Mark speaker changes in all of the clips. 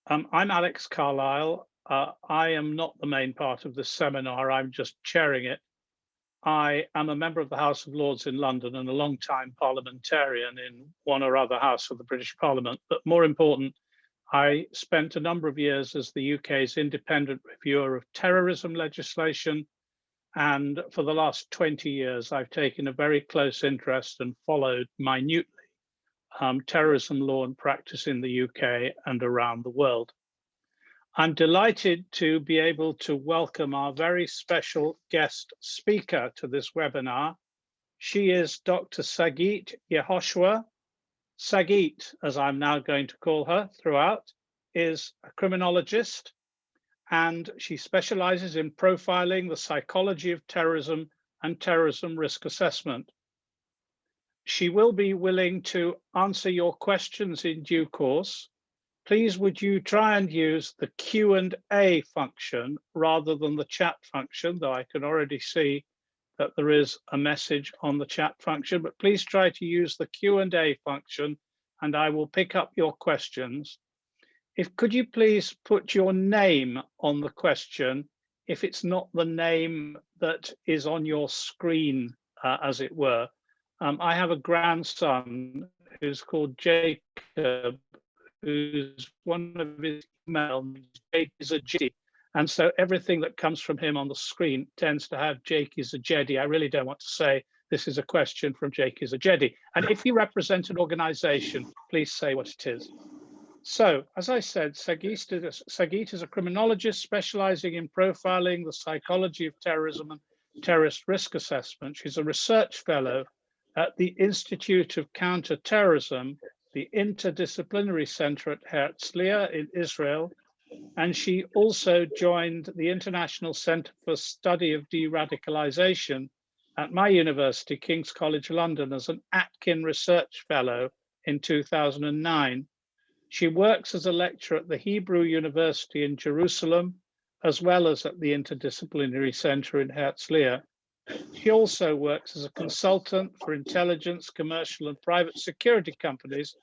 Speaker 1: I'm Alex Carlile. I am not the main part of this seminar. I'm just chairing it. I am a member of the House of Lords in London and a long-time parliamentarian in one or other house of the British Parliament. But more important, I spent a number of years as the UK's independent reviewer of terrorism legislation. And for the last 20 years, I've taken a very close interest and followed minutely terrorism law and practice in the UK and around the world. I'm delighted to be able to welcome our very special guest speaker to this webinar. She is Dr. Sagit Yehoshua. Sagit, as I'm now going to call her throughout, is a criminologist, and she specializes in profiling the psychology of terrorism and terrorism risk assessment. She will be willing to answer your questions in due course. Please would you try and use the Q&A function rather than the chat function, though I can already see that there is a message on the chat function, but please try to use the Q&A function and I will pick up your questions. Could you please put your name on the question if it's not the name that is on your screen, as it were. I have a grandson who's called Jacob, who's one of his email Jake is a Jedi. And so everything that comes from him on the screen tends to have Jake is a Jedi. I really don't want to say this is a question from Jake is a Jedi. And if you represent an organization, please say what it is. So, as I said, Sagit is a criminologist specializing in profiling the psychology of terrorism and terrorist risk assessment. She's a research fellow at the Institute of Counterterrorism, the Interdisciplinary Center at Herzliya in Israel. And she also joined the International Center for Study of De-Radicalization at my university, King's College London, as an Atkin Research Fellow in 2009. She works as a lecturer at the Hebrew University in Jerusalem, as well as at the Interdisciplinary Center in Herzliya. She also works as a consultant for intelligence, commercial and private security companies,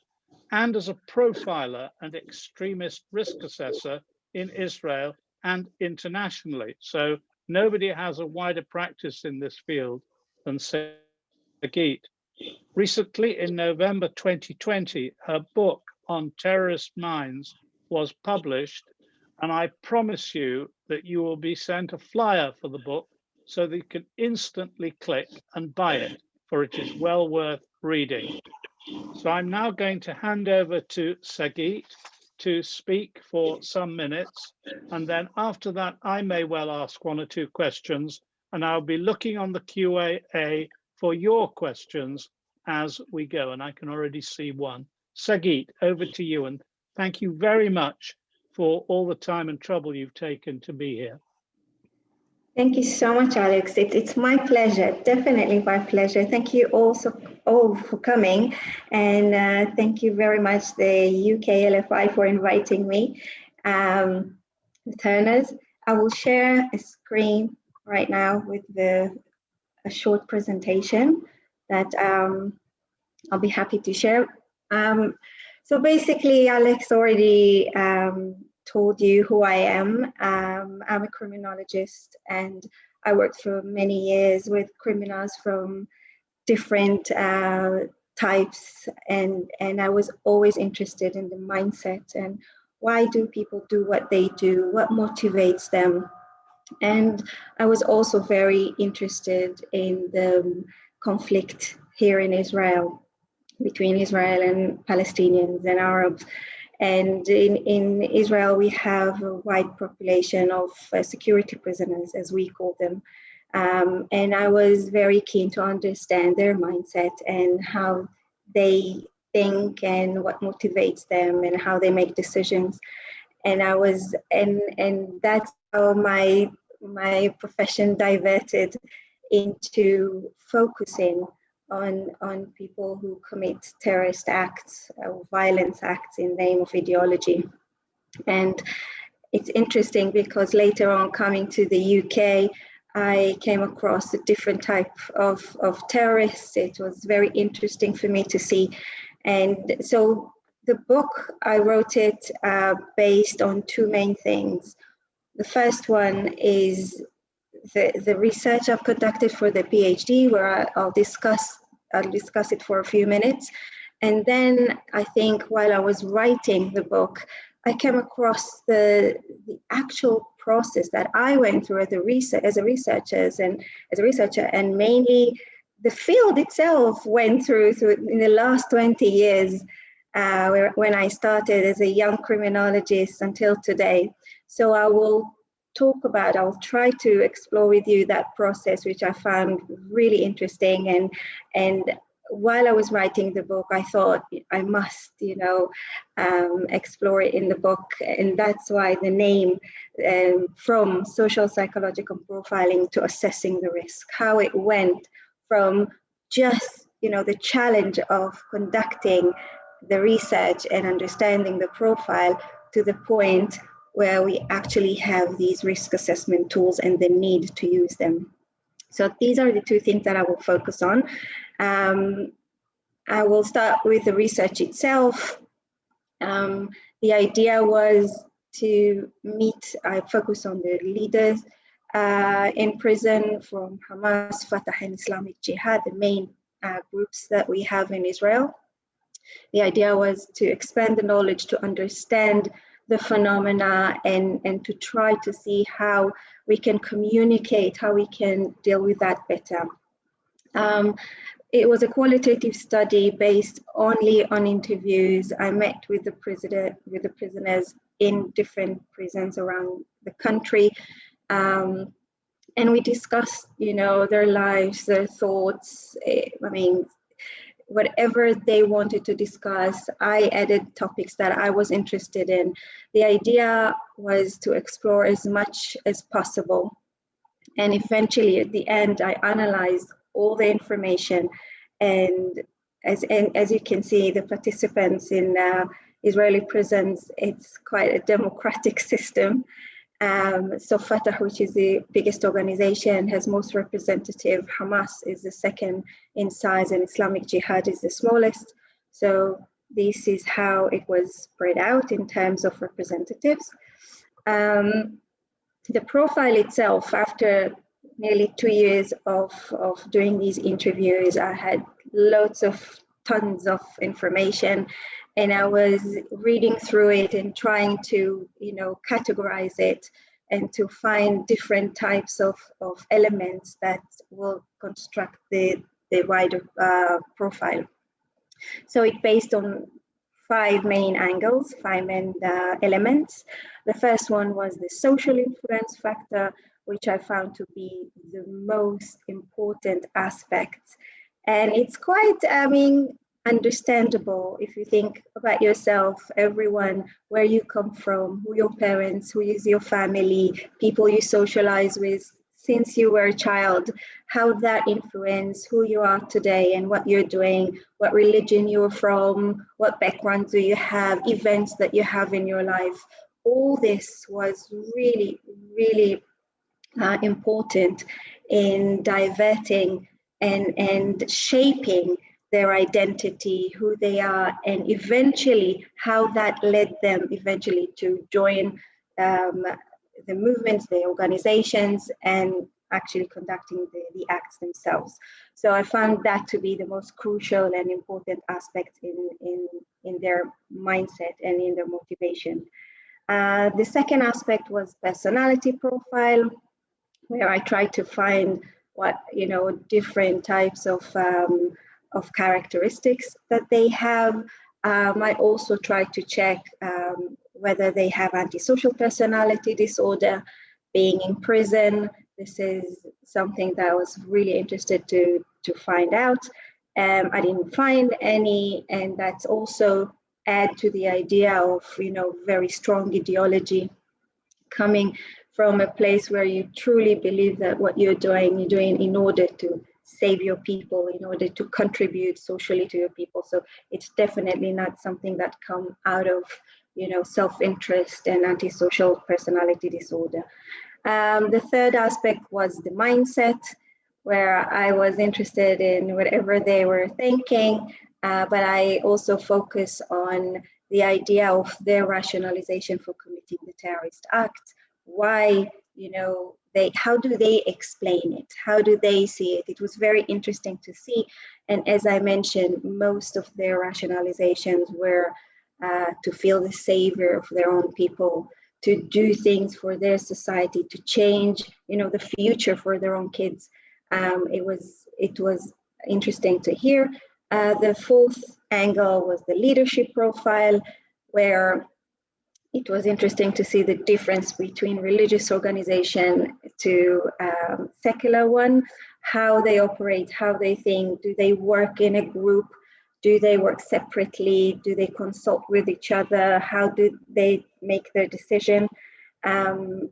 Speaker 1: and as a profiler and extremist risk assessor in Israel and internationally. So nobody has a wider practice in this field than Sagit. Recently, in November 2020, her book on terrorist minds was published, and I promise you that you will be sent a flyer for the book so that you can instantly click and buy it, for it is well worth reading. So I'm now going to hand over to Sagit to speak for some minutes, and then after that I may well ask one or two questions, and I'll be looking on the Q&A for your questions as we go, and I can already see one. Sagit, over to you, and thank you very much for all the time and trouble you've taken to be here.
Speaker 2: Thank you so much, Alex. It's my pleasure, definitely my pleasure. Thank you all for coming, and thank you very much, the UK LFI, for inviting me. Returners, I will share a screen right now with a short presentation that I'll be happy to share. So basically, Alex already told you who I am. I'm a criminologist, and I worked for many years with criminals from different types, and I was always interested in the mindset and why do people do what they do, what motivates them. And I was also very interested in the conflict here in Israel, between Israel and Palestinians and Arabs. And in Israel, we have a wide population of security prisoners, as we call them. And I was very keen to understand their mindset and how they think and what motivates them and how they make decisions. And that's how my profession diverted into focusing on people who commit terrorist acts or violence acts in the name of ideology. And it's interesting because later on, coming to the UK, I came across a different type of terrorists. It was very interesting for me to see. And so the book, I wrote it based on two main things. The first one is the research I've conducted for the PhD, where I'll discuss it for a few minutes. And then I think while I was writing the book, I came across the actual process that I went through as a researcher, and mainly the field itself went through in the last 20 years, when I started as a young criminologist until today. So I'll try to explore with you that process, which I found really interesting. And while I was writing the book, I thought I must, explore it in the book. And that's why the name, from social psychological profiling to assessing the risk, how it went from just, the challenge of conducting the research and understanding the profile to the point where we actually have these risk assessment tools and the need to use them. So these are the two things that I will focus on. I will start with the research itself. The idea was I focus on the leaders in prison from Hamas, Fatah, and Islamic Jihad, the main groups that we have in Israel. The idea was to expand the knowledge, to understand the phenomena, and to try to see how we can communicate, how we can deal with that better. It was a qualitative study based only on interviews. I met with the prisoners in different prisons around the country, and we discussed, their lives, their thoughts. Whatever they wanted to discuss, I added topics that I was interested in. The idea was to explore as much as possible. And eventually, at the end, I analyzed all the information. And as you can see, the participants in Israeli prisons, it's quite a democratic system. So Fatah, which is the biggest organization, has most representative. Hamas is the second in size, and Islamic Jihad is the smallest. So this is how it was spread out in terms of representatives. The profile itself, after nearly 2 years of doing these interviews, I had tons of information, and I was reading through it and trying to, categorize it and to find different types of elements that will construct the wider profile. So it's based on 5 main angles, 5 main elements. The first one was the social influence factor, which I found to be the most important aspect. And it's quite, understandable if you think about yourself, everyone, where you come from, who your parents, who is your family, people you socialize with since you were a child, how that influence who you are today and what you're doing, what religion you're from, what background do you have, events that you have in your life. All this was really, really important in diverting and shaping their identity, who they are, and eventually how that led them eventually to join the movements, the organizations, and actually conducting the acts themselves. So I found that to be the most crucial and important aspect in their mindset and in their motivation. The second aspect was personality profile, where I tried to find different types of characteristics that they have. I also tried to check whether they have antisocial personality disorder, being in prison. This is something that I was really interested to find out. I didn't find any, and that's also add to the idea of very strong ideology coming from a place where you truly believe that what you're doing in order to save your people, in order to contribute socially to your people. So it's definitely not something that comes out of self-interest and antisocial personality disorder. The third aspect was the mindset, where I was interested in whatever they were thinking, but I also focus on the idea of their rationalization for committing the terrorist act. Why, how do they explain it? How do they see it? It was very interesting to see. And as I mentioned, most of their rationalizations were to feel the savior of their own people, to do things for their society, to change, the future for their own kids. It was interesting to hear. The fourth angle was the leadership profile, where it was interesting to see the difference between religious organization to secular one, how they operate, how they think. Do they work in a group? Do they work separately? Do they consult with each other? How do they make their decision? And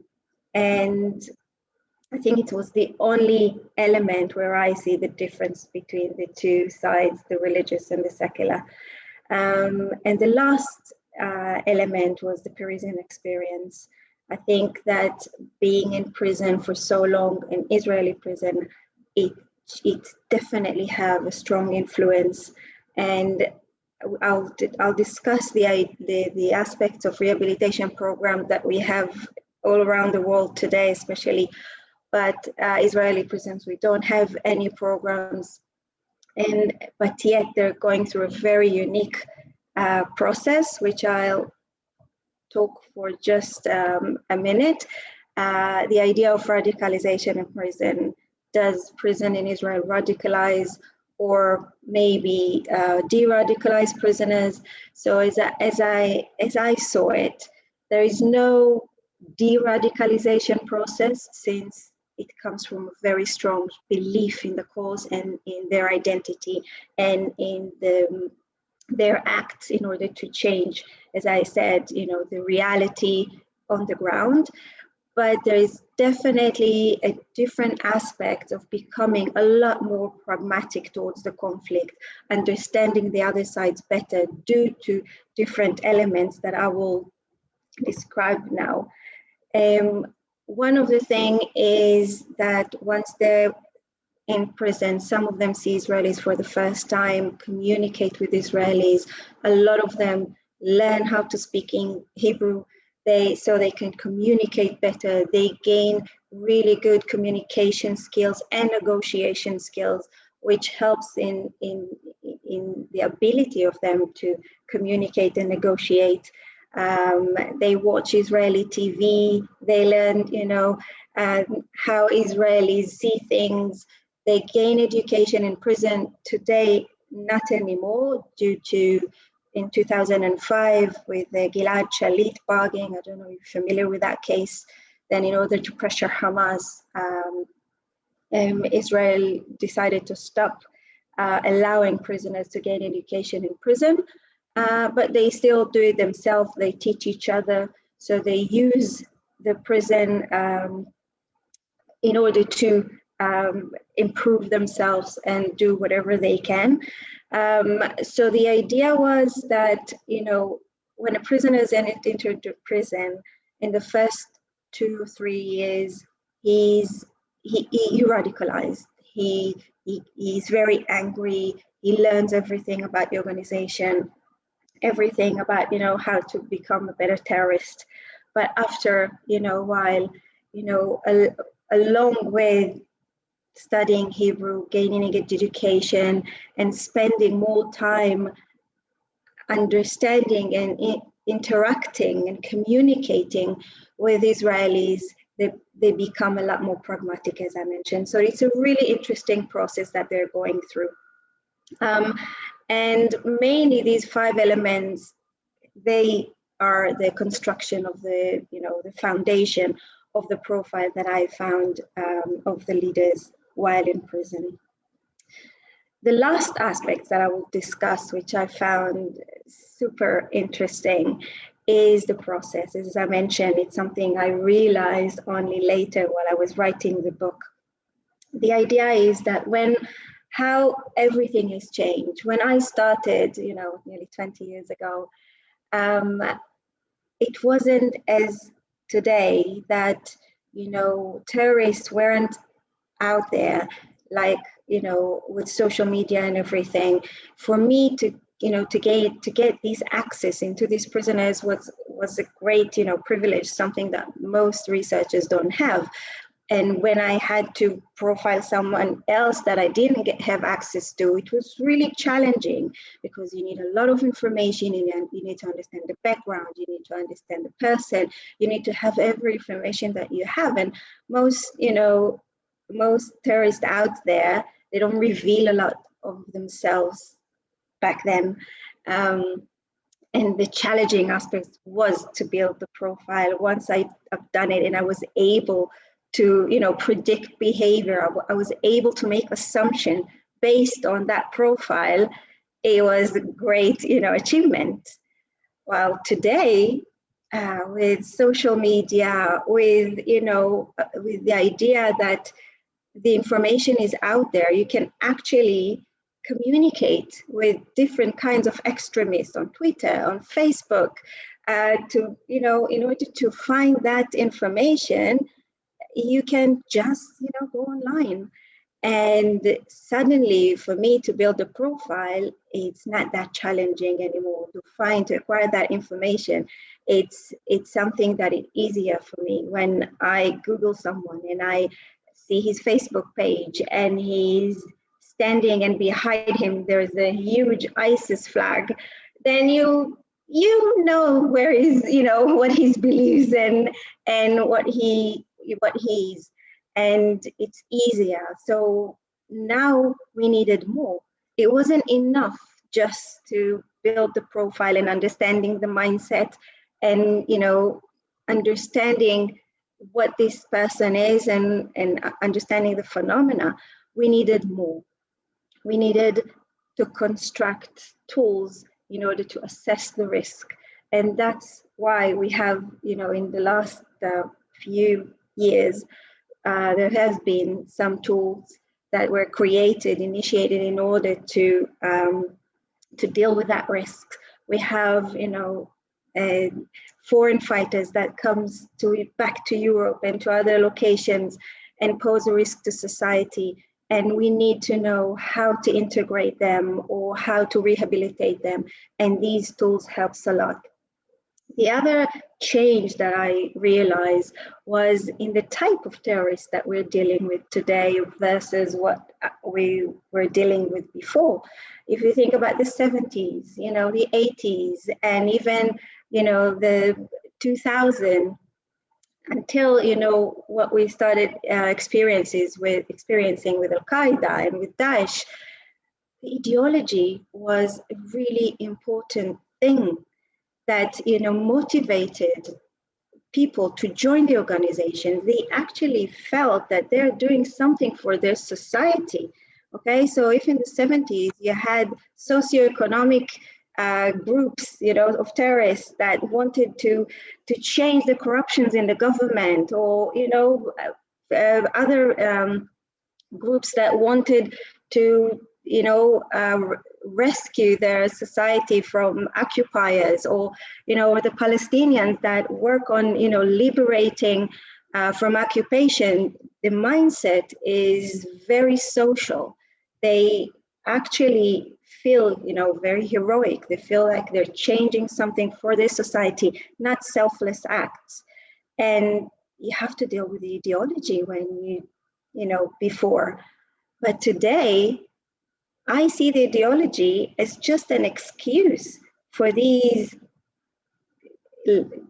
Speaker 2: I think it was the only element where I see the difference between the two sides, the religious and the secular. And the last element was the prison experience. I think that being in prison for so long, in Israeli prison, it definitely have a strong influence. And I'll discuss the aspects of rehabilitation program that we have all around the world today, especially. But Israeli prisons, we don't have any programs, but yet they're going through a very unique process, which I'll talk for just a minute. The idea of radicalization in prison. Does prison in Israel radicalize or maybe de-radicalize prisoners? So as I saw it, there is no de-radicalization process, since it comes from a very strong belief in the cause and in their identity and in their acts in order to change, as I said, the reality on the ground. But there is definitely a different aspect of becoming a lot more pragmatic towards the conflict, understanding the other sides better due to different elements that I will describe now. One of the things is that once they're in prison, some of them see Israelis for the first time, communicate with Israelis. A lot of them learn how to speak in Hebrew, so they can communicate better. They gain really good communication skills and negotiation skills, which helps in the ability of them to communicate and negotiate. They watch Israeli TV. They learn, how Israelis see things. They gain education in prison. Today, not anymore, due to in 2005 with the Gilad Shalit bargaining. I don't know if you're familiar with that case. Then in order to pressure Hamas, Israel decided to stop allowing prisoners to gain education in prison, but they still do it themselves. They teach each other. So they use the prison in order to improve themselves and do whatever they can. So the idea was that, when a prisoner is entered prison, in the first 2 or 3 years, he radicalized. He's very angry. He learns everything about the organization, everything about, how to become a better terrorist. But after, a while, along with studying Hebrew, gaining education, and spending more time understanding and interacting and communicating with Israelis, they become a lot more pragmatic, as I mentioned. So it's a really interesting process that they're going through. And mainly these 5 elements, they are the construction of the foundation of the profile that I found of the leaders while in prison. The last aspect that I will discuss, which I found super interesting, is the process. As I mentioned, it's something I realized only later while I was writing the book. The idea is that how everything has changed. When I started, nearly 20 years ago, it wasn't as today that, terrorists weren't out there like, with social media and everything. For me to to get these access into these prisoners was a great, privilege, something that most researchers don't have. And when I had to profile someone else that I didn't have access to, it was really challenging, because you need a lot of information, you need to understand the background, you need to understand the person, you need to have every information that you have. And most terrorists out there, they don't reveal a lot of themselves back then. And the challenging aspect was to build the profile. Once I've done it and I was able to, predict behavior, I was able to make assumption based on that profile, it was a great, achievement. While today, with social media, with the idea that the information is out there, you can actually communicate with different kinds of extremists on Twitter, on Facebook, in order to find that information, you can just, go online. And suddenly, for me to build a profile, it's not that challenging anymore to acquire that information. It's something that is easier for me. When I Google someone and I see his Facebook page and he's standing and behind him there's a huge ISIS flag, then you know where is, what his beliefs and what he's, and it's easier. So now we needed more. It wasn't enough just to build the profile and understanding the mindset and, understanding what this person is and understanding the phenomena. We needed more. We needed to construct tools in order to assess the risk. And that's why we have, in the last few years, there has been some tools that were initiated in order to deal with that risk. We have, foreign fighters that comes back to Europe and to other locations and pose a risk to society. And we need to know how to integrate them or how to rehabilitate them. And these tools helps a lot. The other change that I realized was in the type of terrorists that we're dealing with today versus what we were dealing with before. If you think about the 70s, the 80s, and even, the 2000s, until, what we started experiencing with Al-Qaeda and with Daesh, the ideology was a really important thing that, motivated people to join the organization. They actually felt that they're doing something for their society. Okay, so if in the 70s you had socioeconomic groups, of terrorists that wanted to change the corruptions in the government, or other groups that wanted to rescue their society from occupiers, or the Palestinians that work on liberating from occupation, the mindset is very social. They actually feel very heroic. They feel like they're changing something for their society, not selfless acts. And you have to deal with the ideology when before. But today I see the ideology as just an excuse for these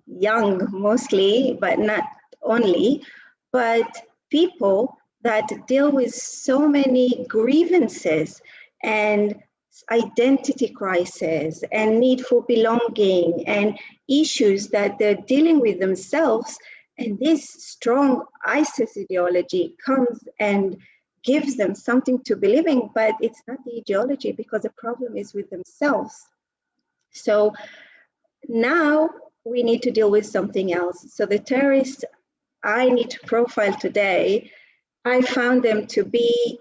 Speaker 2: young, mostly, but not only, but people that deal with so many grievances and identity crisis and need for belonging and issues that they're dealing with themselves. And this strong ISIS ideology comes and gives them something to believe in, but it's not the ideology, because the problem is with themselves. So now we need to deal with something else. So the terrorists I need to profile today, I found them to be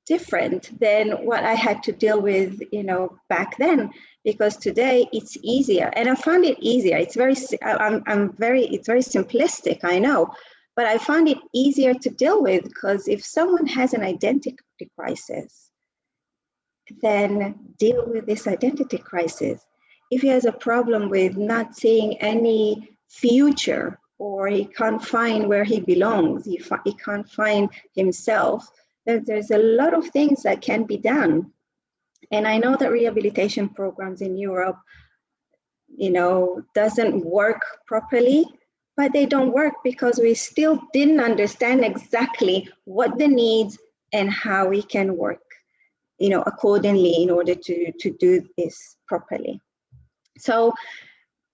Speaker 2: different than what I had to deal with, back then, because today it's easier. And I found it easier. It's very simplistic, I know. But I found it easier to deal with, because if someone has an identity crisis, then deal with this identity crisis. If he has a problem with not seeing any future, or he can't find where he belongs, he can't find himself, then there's a lot of things that can be done. And I know that rehabilitation programs in Europe, doesn't work properly, but they don't work because we still didn't understand exactly what the needs and how we can work, accordingly in order to do this properly. So,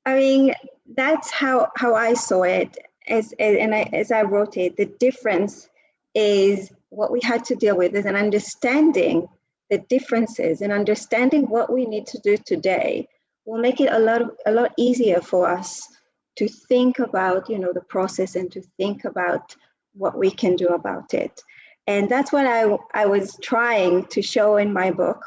Speaker 2: I mean, that's how I saw it. As I wrote it, the difference is what we had to deal with is an understanding the differences and understanding what we need to do today will make it a lot easier for us to think about, the process and to think about what we can do about it. And that's what I was trying to show in my book.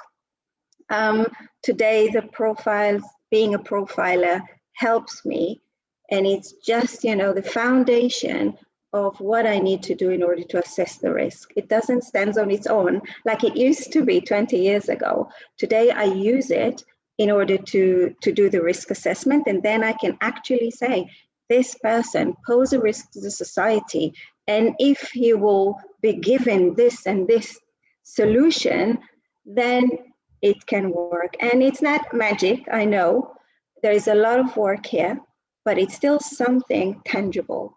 Speaker 2: Today, the profiles, being a profiler helps me. And it's just, the foundation of what I need to do in order to assess the risk. It doesn't stand on its own like it used to be 20 years ago. Today, I use it in order to do the risk assessment. And then I can actually say, this person poses a risk to the society. And if he will be given this and this solution, then it can work. And it's not magic, I know. There is a lot of work here, but it's still something tangible.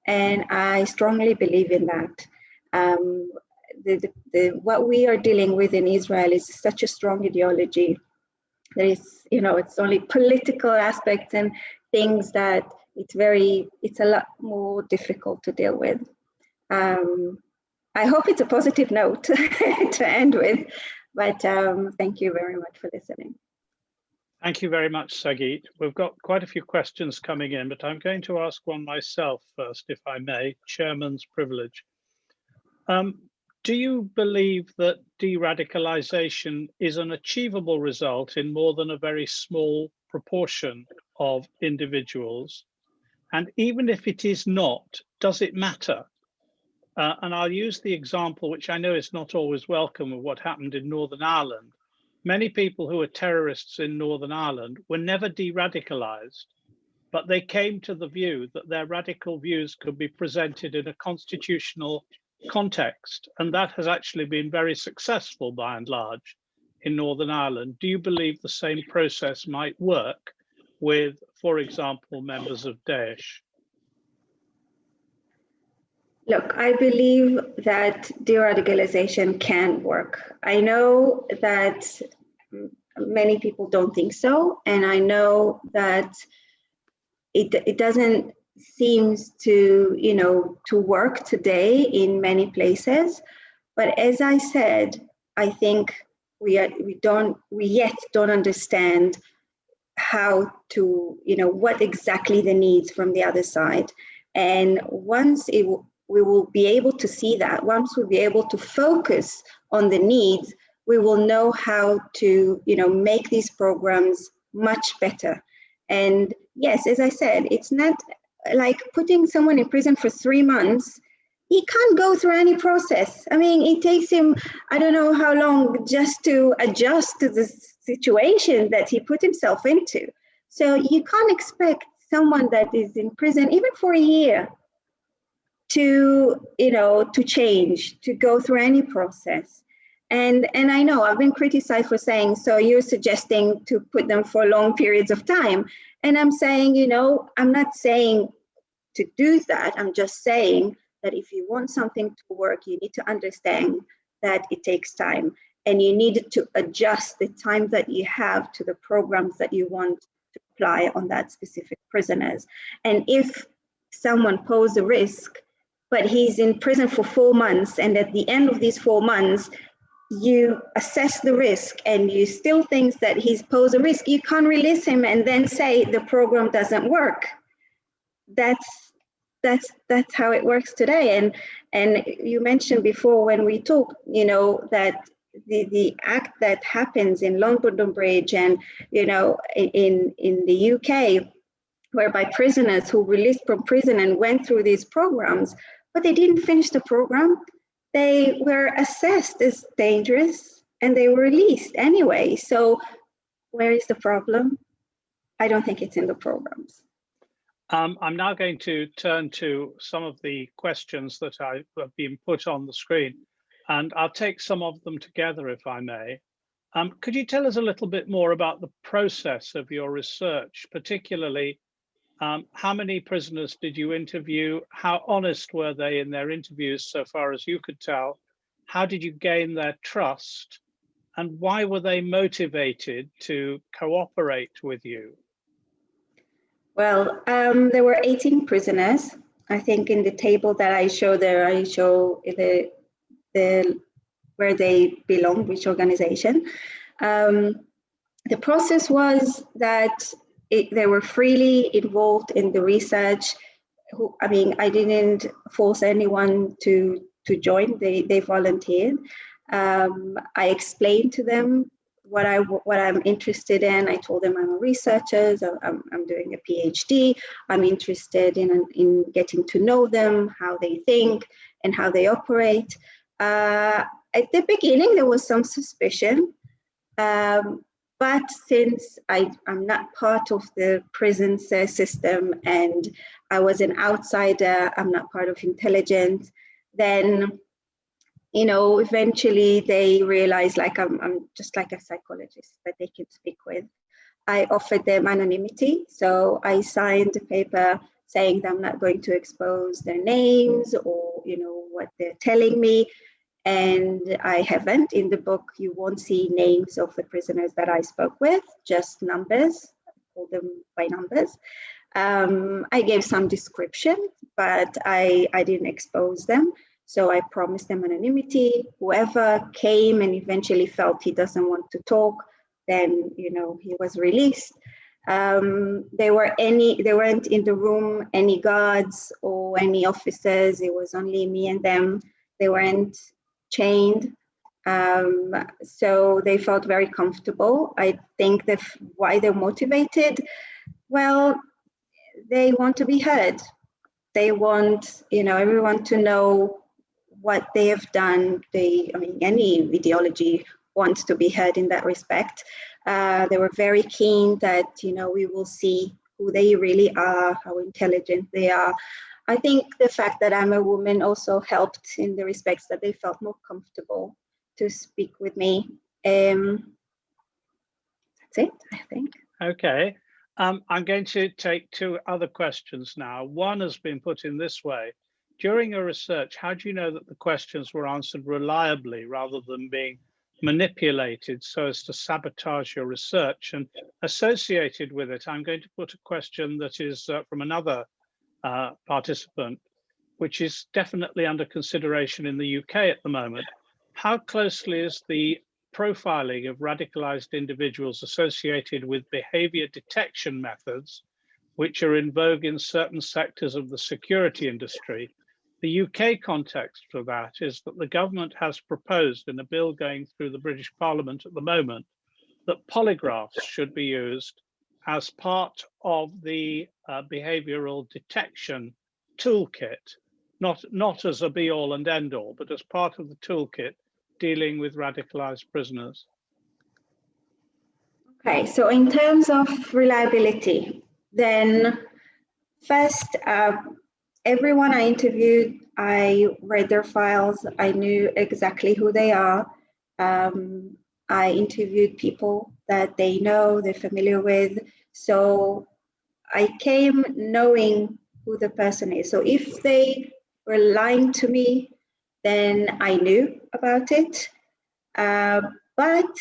Speaker 2: And I strongly believe in that. What we are dealing with in Israel is such a strong ideology. There is, it's only political aspects and things that it's a lot more difficult to deal with. I hope it's a positive note to end with, but thank you very much for listening.
Speaker 1: Thank you very much, Sagit. We've got quite a few questions coming in, but I'm going to ask one myself first, if I may, chairman's privilege. Do you believe that de-radicalization is an achievable result in more than a very small proportion of individuals? And even if it is not, does it matter? And I'll use the example, which I know is not always welcome, of what happened in Northern Ireland. Many people who were terrorists in Northern Ireland were never de-radicalized, but they came to the view that their radical views could be presented in a constitutional context. And that has actually been very successful by and large in Northern Ireland. Do you believe the same process might work with, for example, members of Daesh?
Speaker 2: Look, I believe that de-radicalization can work. I know that many people don't think so, and I know that it doesn't seem to work today in many places. But as I said, I think we yet don't understand how to, what exactly the needs from the other side. And once we will be able to see that. Once we'll be able to focus on the needs, we will know how to, make these programs much better. And yes, as I said, it's not like putting someone in prison for 3 months. He can't go through any process. I mean, it takes him, I don't know how long just to adjust to the situation that he put himself into. So you can't expect someone that is in prison, even for a year, to change, to go through any process. And I know I've been criticized for saying, so you're suggesting to put them for long periods of time. And I'm saying, I'm not saying to do that. I'm just saying that if you want something to work, you need to understand that it takes time, and you need to adjust the time that you have to the programs that you want to apply on that specific prisoners. And if someone poses a risk, but he's in prison for 4 months, and at the end of these 4 months, you assess the risk and you still think that he's posed a risk, you can't release him and then say the program doesn't work. That's how it works today. And you mentioned before when we talked, that the act that happens in London Bridge and, in the UK, whereby prisoners who released from prison and went through these programs, but they didn't finish the program. They were assessed as dangerous. and they were released anyway. So where is the problem? I don't think it's in the programs.
Speaker 1: I'm now going to turn to some of the questions that have been put on the screen, and I'll take some of them together, if I may. Could you tell us a little bit more about the process of your research, particularly how many prisoners did you interview? How honest were they in their interviews, so far as you could tell? How did you gain their trust? And why were they motivated to cooperate with you?
Speaker 2: Well, there were 18 prisoners. I think in the table that I show there, I show the where they belong, which organization. The process was that they were freely involved in the research. I mean, I didn't force anyone to join. They volunteered. I explained to them what I'm interested in. I told them I'm a researcher. I'm doing a PhD. I'm interested in getting to know them, how they think, and how they operate. At the beginning, there was some suspicion. But since I'm not part of the prison system and I was an outsider, I'm not part of intelligence, then, you know, eventually they realized like I'm just like a psychologist that they can speak with. I offered them anonymity. So I signed a paper saying that I'm not going to expose their names or, you know, what they're telling me. And I haven't. In the book, you won't see names of the prisoners that I spoke with, just numbers. I call them by numbers. I gave some description, but I didn't expose them. So I promised them anonymity. Whoever came and eventually felt he doesn't want to talk, then, you know, he was released. There weren't in the room any guards or any officers. It was only me and them. They weren't chained, so they felt very comfortable. I think that why they're motivated, well, they want to be heard. They want, you know, everyone to know what they have done. I mean, any ideology wants to be heard in that respect. They were very keen that, you know, we will see who they really are, how intelligent they are. I think the fact that I'm a woman also helped in the respects that they felt more comfortable to speak with me. That's it, I think.
Speaker 1: Okay. I'm going to take two other questions now. One has been put in this way. During your research, how do you know that the questions were answered reliably rather than being manipulated so as to sabotage your research? And associated with it, I'm going to put a question that is from another participant, which is definitely under consideration in the UK at the moment. How closely is the profiling of radicalized individuals associated with behavior detection methods, which are in vogue in certain sectors of the security industry? The UK context for that is that the government has proposed in a bill going through the British Parliament at the moment that polygraphs should be used as part of the behavioral detection toolkit, not as a be all and end all, but as part of the toolkit dealing with radicalized prisoners.
Speaker 2: Okay, so in terms of reliability, then first, everyone I interviewed, I read their files, I knew exactly who they are. I interviewed people that they know, they're familiar with. So I came knowing who the person is. So if they were lying to me, then I knew about it. But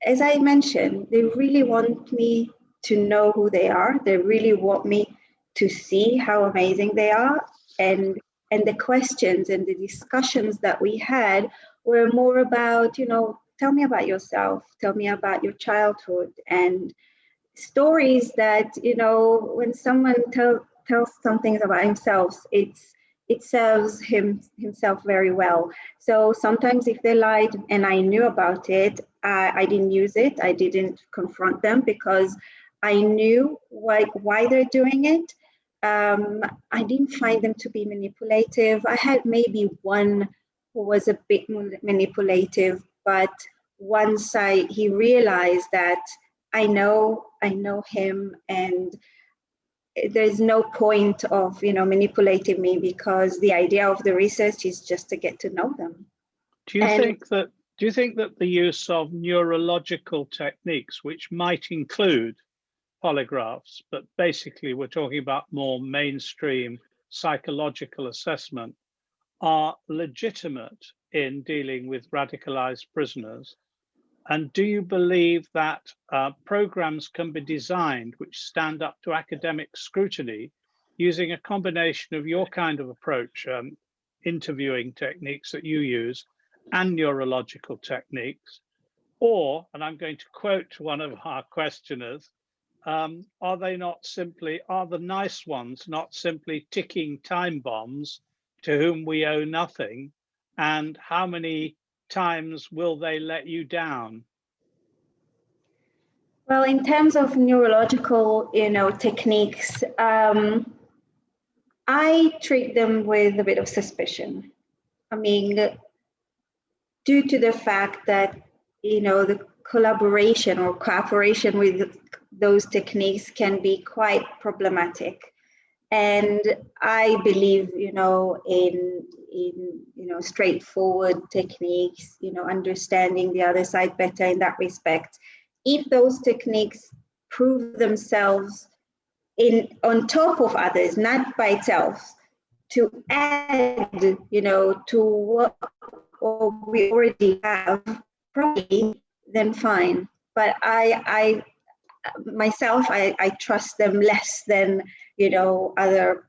Speaker 2: as I mentioned, they really want me to know who they are. They really want me to see how amazing they are. And the questions and the discussions that we had were more about, you know, tell me about yourself, tell me about your childhood, and stories that, you know, when someone tells something about himself, it serves himself very well. So sometimes if they lied and I knew about it, I didn't use it. I didn't confront them because I knew why they're doing it. I didn't find them to be manipulative. I had maybe one who was a bit manipulative, but once he realized that I know him, and there's no point of manipulating me, because the idea of the research is just to get to know them.
Speaker 1: Do you think that the use of neurological techniques, which might include polygraphs, but basically we're talking about more mainstream psychological assessment, are legitimate in dealing with radicalized prisoners? And do you believe that programs can be designed which stand up to academic scrutiny using a combination of your kind of approach, interviewing techniques that you use, and neurological techniques? Or, and I'm going to quote one of our questioners, are the nice ones not simply ticking time bombs to whom we owe nothing? And how many times will they let you down?
Speaker 2: Well, in terms of neurological, techniques, I treat them with a bit of suspicion. I mean, due to the fact that, the collaboration or cooperation with those techniques can be quite problematic. And I believe, in straightforward techniques, understanding the other side better in that respect. If those techniques prove themselves on top of others, not by itself, to add, to what we already have, probably, then fine. But I myself, I trust them less than other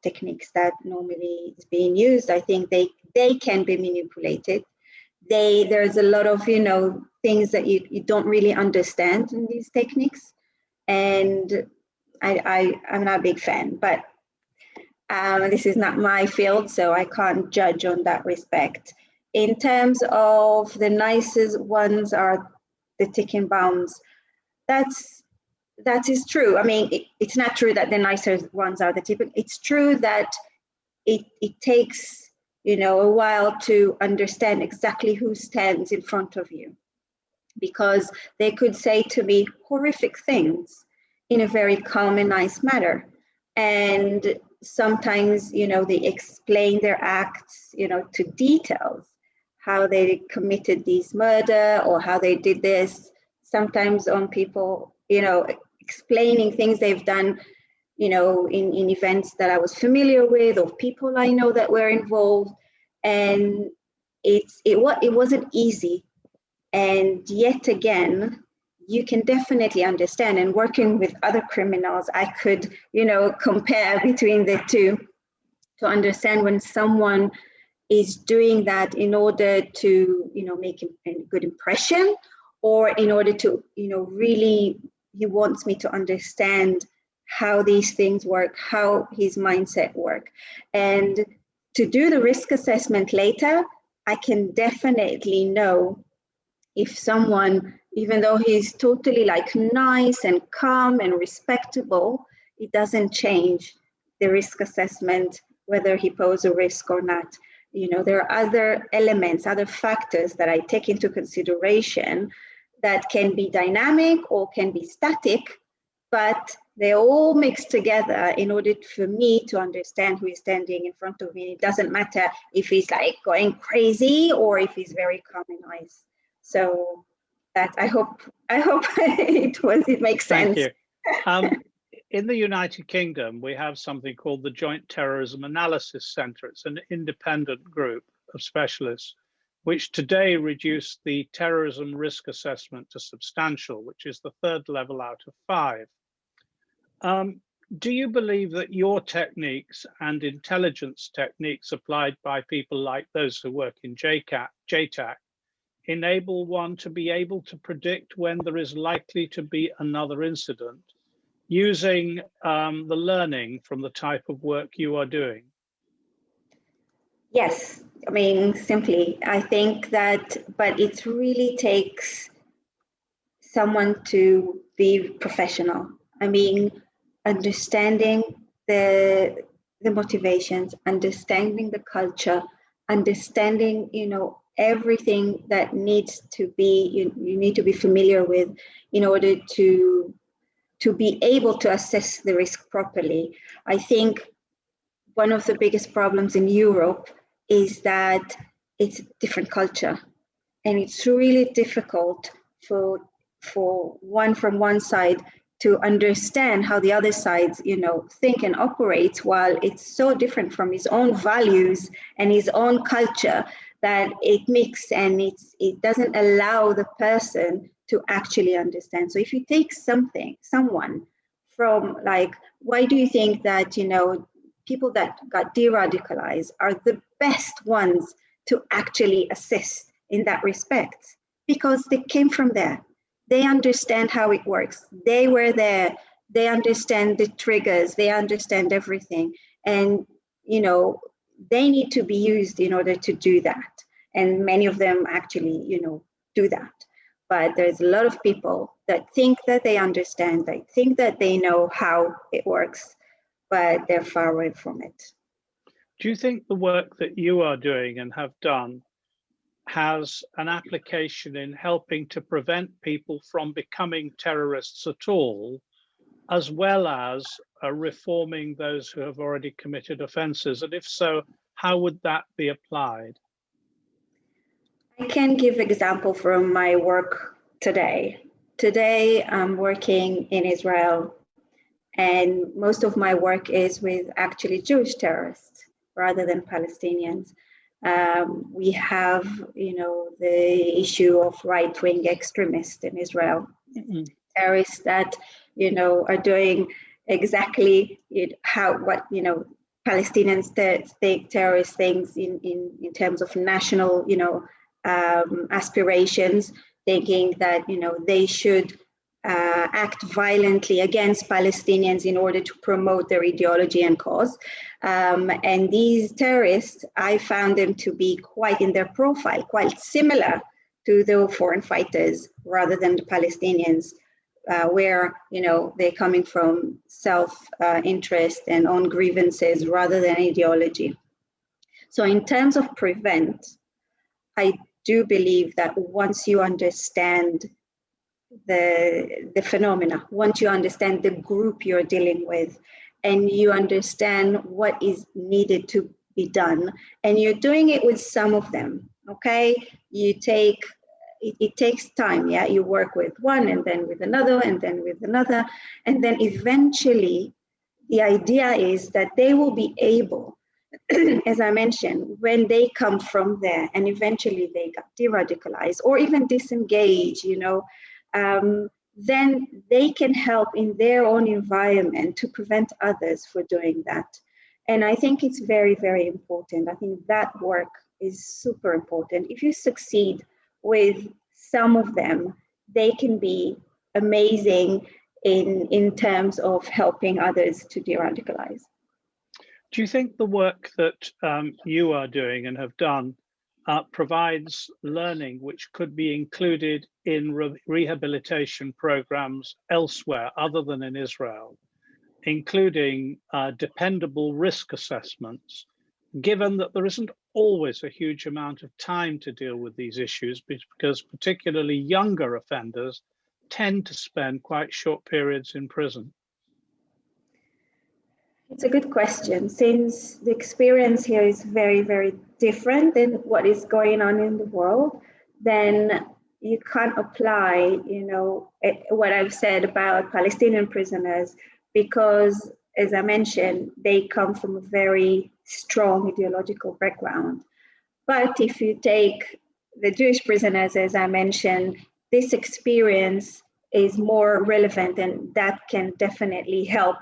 Speaker 2: techniques that normally is being used. I think they can be manipulated. There's a lot of things that you don't really understand in these techniques, and I'm not a big fan. But this is not my field, so I can't judge on that respect. In terms of the nicest ones are the ticking bombs. That is true. I mean, it's not true that the nicer ones are the typical. It's true that it takes a while to understand exactly who stands in front of you, because they could say to me horrific things in a very calm and nice manner, and sometimes they explain their acts to details, how they committed this murder or how they did this. Sometimes on people, explaining things they've done, in events that I was familiar with, or people I know that were involved. And it wasn't easy. And yet again, you can definitely understand, and working with other criminals, I could, compare between the two to understand when someone is doing that in order to, make a good impression, or in order to, really, he wants me to understand how these things work, how his mindset work. And to do the risk assessment later, I can definitely know if someone, even though he's totally nice and calm and respectable, it doesn't change the risk assessment, whether he poses a risk or not. There are other elements, other factors that I take into consideration that can be dynamic or can be static, but they all mix together in order for me to understand who is standing in front of me. It doesn't matter if he's going crazy or if he's very calm and nice. So that I hope it makes sense.
Speaker 1: Thank you. In the United Kingdom, we have something called the Joint Terrorism Analysis Centre. It's an independent group of specialists, which today reduced the terrorism risk assessment to substantial, which is the 3rd level out of 5. Do you believe that your techniques and intelligence techniques applied by people like those who work in JTAC enable one to be able to predict when there is likely to be another incident, using the learning from the type of work you are doing?
Speaker 2: Yes, I mean, simply, I think that, but it really takes someone to be professional. I mean, understanding the motivations, understanding the culture, understanding, everything that needs to be, you need to be familiar with in order to be able to assess the risk properly. I think one of the biggest problems in Europe is that it's a different culture, and it's really difficult for one from one side to understand how the other side, think and operates, while it's so different from his own values and his own culture that it mixes, and it doesn't allow the person to actually understand. So if you take someone from, like, why do you think that, people that got de-radicalized are the best ones to actually assist in that respect? Because they came from there. They understand how it works. They were there. They understand the triggers. They understand everything. And, they need to be used in order to do that. And many of them actually, do that. But there's a lot of people that think that they understand, they think that they know how it works, but they're far away from it.
Speaker 1: Do you think the work that you are doing and have done has an application in helping to prevent people from becoming terrorists at all, as well as reforming those who have already committed offences? And if so, how would that be applied?
Speaker 2: I can give example from my work today. Today, I'm working in Israel, and most of my work is with actually Jewish terrorists rather than Palestinians. We have, the issue of right-wing extremists in Israel, terrorists that, are doing exactly what Palestinians think terrorist things in terms of national, aspirations, thinking that, they should act violently against Palestinians in order to promote their ideology and cause. And these terrorists, I found them to be quite in their profile, quite similar to the foreign fighters rather than the Palestinians, where, they're coming from self-interest and own grievances rather than ideology. So in terms of prevent, I do believe that once you understand the phenomena, once you understand the group you're dealing with, and you understand what is needed to be done, and you're doing it with some of them, okay? It takes time, yeah? You work with one, and then with another, and then with another, and then eventually the idea is that they will be able, as I mentioned, when they come from there and eventually they got de-radicalized or even disengaged, then they can help in their own environment to prevent others from doing that. And I think it's very, very important. I think that work is super important. If you succeed with some of them, they can be amazing in terms of helping others to de-radicalize.
Speaker 1: Do you think the work that you are doing and have done provides learning which could be included in rehabilitation programs elsewhere other than in Israel, including dependable risk assessments, given that there isn't always a huge amount of time to deal with these issues, because particularly younger offenders tend to spend quite short periods in prison?
Speaker 2: It's a good question. Since the experience here is very, very different than what is going on in the world, then you can't apply, what I've said about Palestinian prisoners, because, as I mentioned, they come from a very strong ideological background. But if you take the Jewish prisoners, as I mentioned, this experience is more relevant, and that can definitely help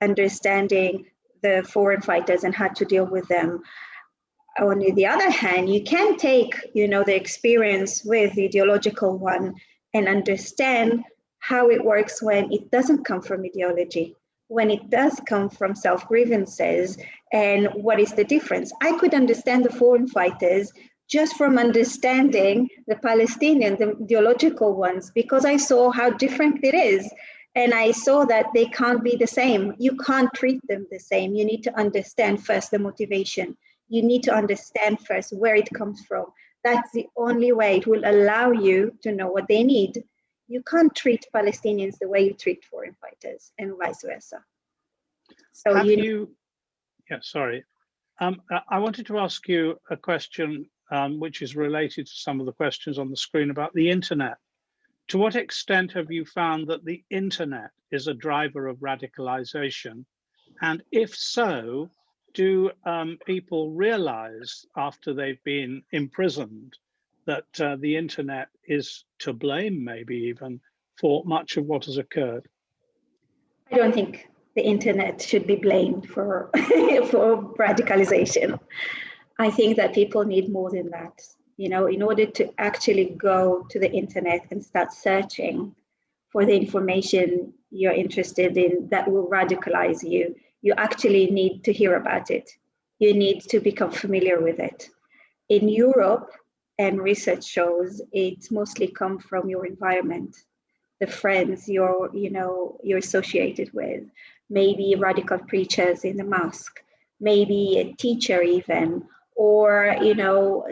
Speaker 2: understanding the foreign fighters and how to deal with them. On the other hand, you can take, the experience with the ideological one and understand how it works when it doesn't come from ideology, when it does come from self-grievances, and what is the difference. I could understand the foreign fighters just from understanding the Palestinian, the ideological ones, because I saw how different it is. And I saw that they can't be the same. You can't treat them the same. You need to understand first the motivation. You need to understand first where it comes from, That's the only way it will allow you to know what they need. You can't treat Palestinians the way you treat foreign fighters, and vice versa. So
Speaker 1: sorry. I wanted to ask you a question which is related to some of the questions on the screen about the internet. To what extent have you found that the internet is a driver of radicalization? And if so, do people realize after they've been imprisoned that the internet is to blame, maybe even, for much of what has occurred?
Speaker 2: I don't think the internet should be blamed for, for radicalization. I think that people need more than that. You know, in order to actually go to the internet and start searching for the information you're interested in that will radicalize you, you actually need to hear about it. You need to become familiar with it. In Europe, and research shows, it's mostly come from your environment, the friends you're associated with, maybe radical preachers in the mosque, maybe a teacher even, or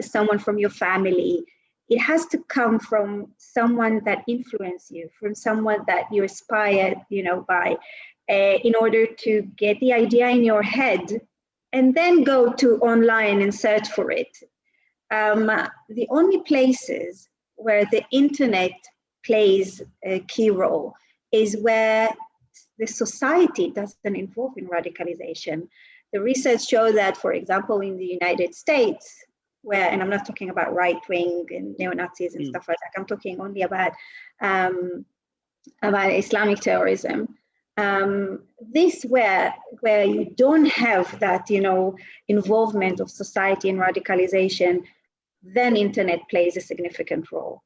Speaker 2: someone from your family. It has to come from someone that influenced you, from someone that you're inspired by, in order to get the idea in your head and then go to online and search for it. The only places where the internet plays a key role is where the society doesn't involve in radicalization. The research shows that, for example, in the United States, where, and I'm not talking about right-wing and neo-Nazis and stuff like that, I'm talking only about Islamic terrorism. This where you don't have that, involvement of society in radicalization, then internet plays a significant role.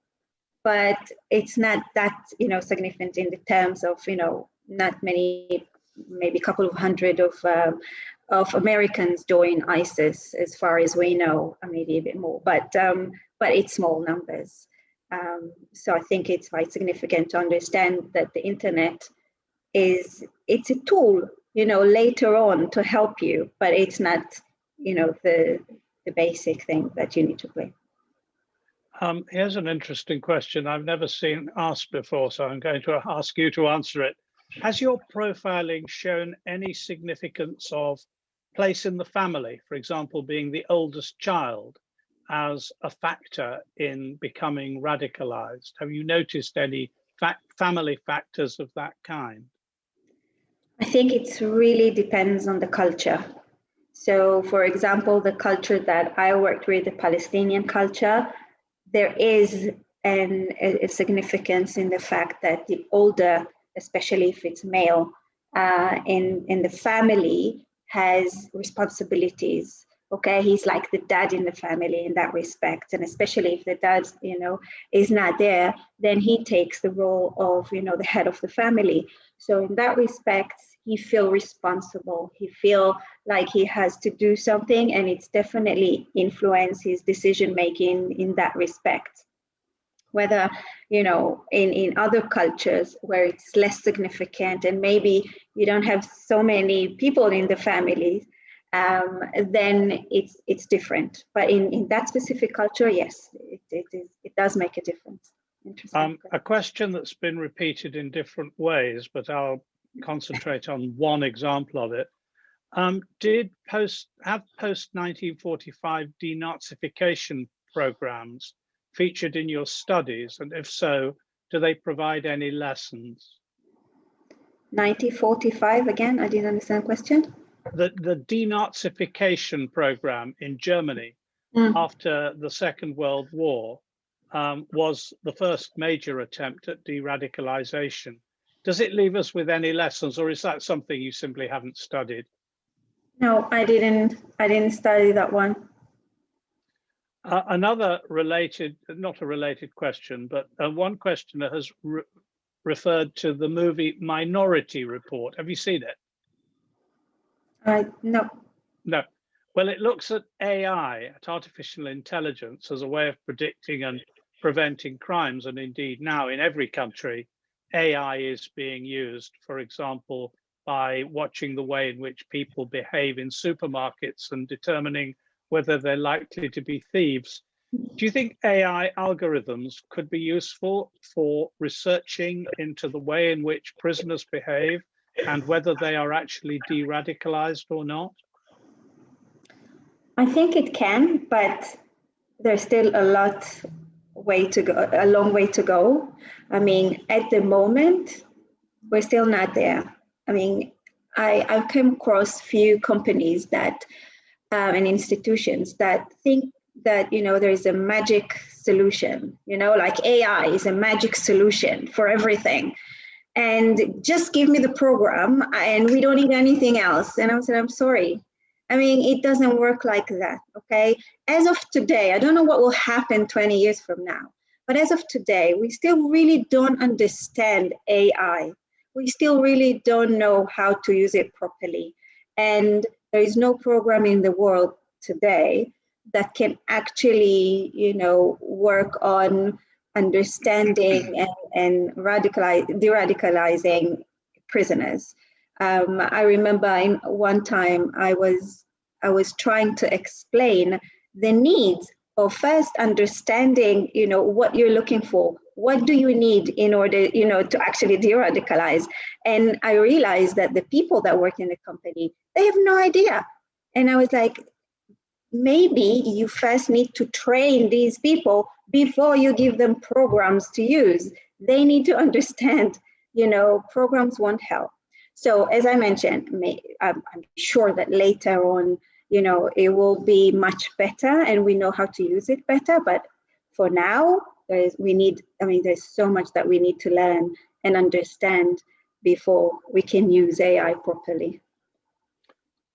Speaker 2: But it's not that, significant in the terms of, not many, maybe a couple of hundred of Americans join ISIS, as far as we know, maybe a bit more, but it's small numbers. So I think it's quite significant to understand that the internet it's a tool, later on to help you, but it's not, the basic thing that you need to play.
Speaker 1: Here's an interesting question I've never seen asked before, so I'm going to ask you to answer it. Has your profiling shown any significance of place in the family, for example, being the oldest child, as a factor in becoming radicalized? Have you noticed any family factors of that kind?
Speaker 2: I think it really depends on the culture. So, for example, the culture that I worked with, the Palestinian culture, there is a significance in the fact that the older, especially if it's male, in the family has responsibilities. Okay, he's like the dad in the family in that respect, and especially if the dad, is not there, then he takes the role of, the head of the family. So in that respect, he feels responsible. He feels like he has to do something, and it's definitely influenced his decision making in that respect. Whether, in other cultures where it's less significant and maybe you don't have so many people in the family, then it's different. But in that specific culture, yes, it does make a difference. Interesting.
Speaker 1: A question that's been repeated in different ways, but I'll concentrate on one example of it. Did post-1945 denazification programs featured in your studies? And if so, do they provide any lessons?
Speaker 2: 1945, again, I didn't understand the question.
Speaker 1: The denazification program in Germany after the Second World War was the first major attempt at de-radicalization. Does it leave us with any lessons, or is that something you simply haven't studied?
Speaker 2: No, I didn't study that one.
Speaker 1: Another related, not a related question, but one questioner has referred to the movie Minority Report. Have you seen it?
Speaker 2: No.
Speaker 1: No. Well, it looks at AI, at artificial intelligence, as a way of predicting and preventing crimes. And indeed, now in every country, AI is being used, for example, by watching the way in which people behave in supermarkets and determining whether they're likely to be thieves. Do you think AI algorithms could be useful for researching into the way in which prisoners behave and whether they are actually de-radicalized or not?
Speaker 2: I think it can, but there's still a long way to go. I mean, at the moment, we're still not there. I mean, I've come across few companies that and institutions that think that there is a magic solution, like AI is a magic solution for everything, and just give me the program and we don't need anything else. And I said, I'm sorry. I mean, it doesn't work like that, okay? As of today, I don't know what will happen 20 years from now, but as of today, we still really don't understand AI. We still really don't know how to use it properly. And there is no program in the world today that can actually, work on understanding and de-radicalizing prisoners. I remember in one time I was trying to explain the needs of first understanding, what you're looking for. What do you need in order, to actually de-radicalize? And I realized that the people that work in the company, they have no idea. And I was like, maybe you first need to train these people before you give them programs to use. They need to understand, programs won't help. So as I mentioned, I'm sure that later on, it will be much better and we know how to use it better. But for now, there's so much that we need to learn and understand before we can use AI properly.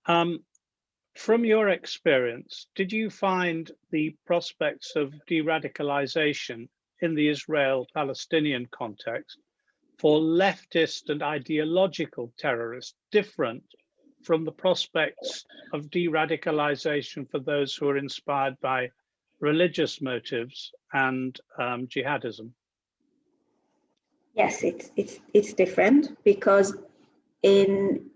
Speaker 1: From your experience, did you find the prospects of de-radicalization in the Israel-Palestinian context for leftist and ideological terrorists different from the prospects of de-radicalization for those who are inspired by religious motives and jihadism?
Speaker 2: Yes, it's different because in